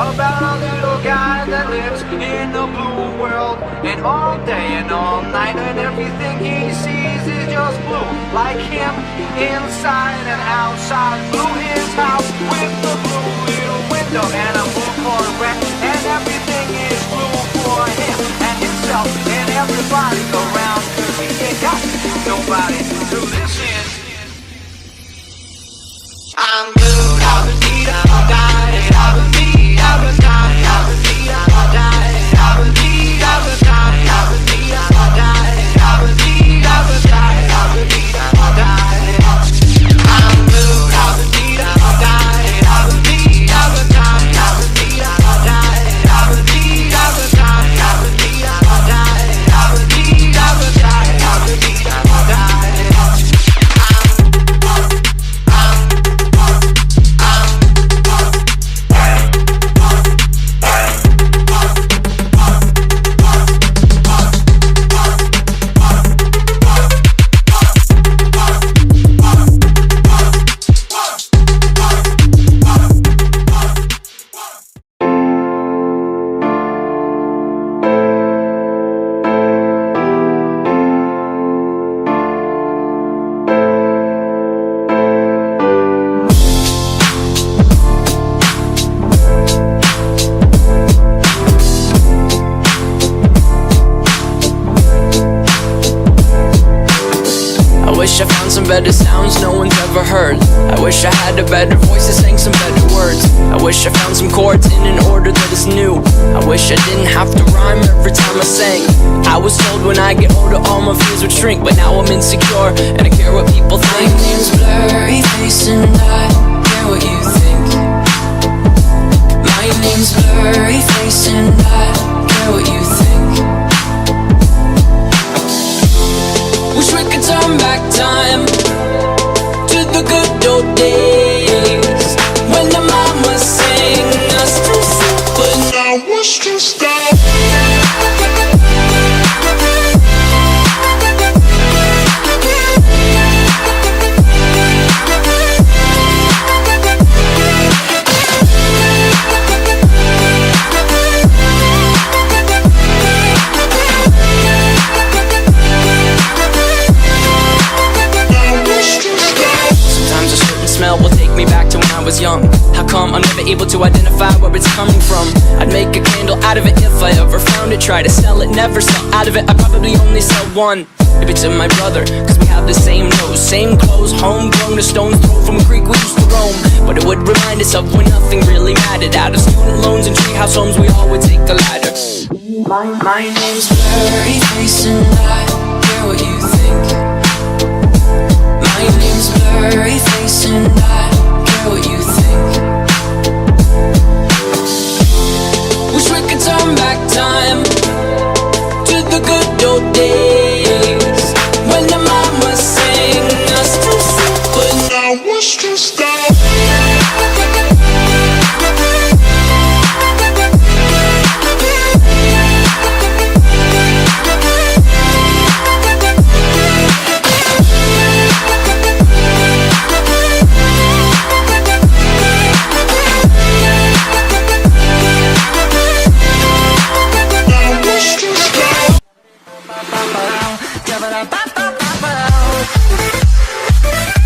about a little guy that lives in a blue world, and all day and all night, and everything he sees is just blue. Like him, inside and outside, blue his house with the blue little window and a blue Corvette, and everything is blue for him and himself and everybody around, 'cause he ain't got nobody to listen. I'm blue, I would need, I would die, I would need, I would die, I would need, I would die, I would need, I would die, I would need, I would die, I would need, I would die, I would need, I would die. I'm blue, I would need, I would die, I would need, I would die, I would need, I would die, I would need, I would die, I would need, I would die, I would need, I would die, I would need, I would die. I wish I found some better sounds no one's ever heard. I wish I had a better voice that sang some better words. I wish I found some chords in an order that is new. I wish I didn't have to rhyme every time I sang. I was told when I get older all my fears would shrink, but now I'm insecure and I care what people think. My name's Blurry Face and I care what you think. My name's Blurry Face and I care what you think. Wish we could turn back time to the good old days when the mama sang us to sleep, but now it's just stop. Will take me back to when I was young. How come I'm never able to identify where it's coming from? I'd make a candle out of it if I ever found it. Try to sell it, never sell out of it. I probably only sell one. Maybe to my brother, cause we have the same nose, same clothes, homegrown, a stone's throw from a creek we used to roam. But it would remind us of when nothing really mattered. Out of student loans and treehouse homes, we all would take a ladder. My name's Blurry Face and I care what you think. My name's Blurry Face and I care what you think. Wish we could turn back time to the good old days when the mama sang us to sleep, but now it's just stop. Ba-ba-ba-ba-ba-ba-ba-ba-ba-ba.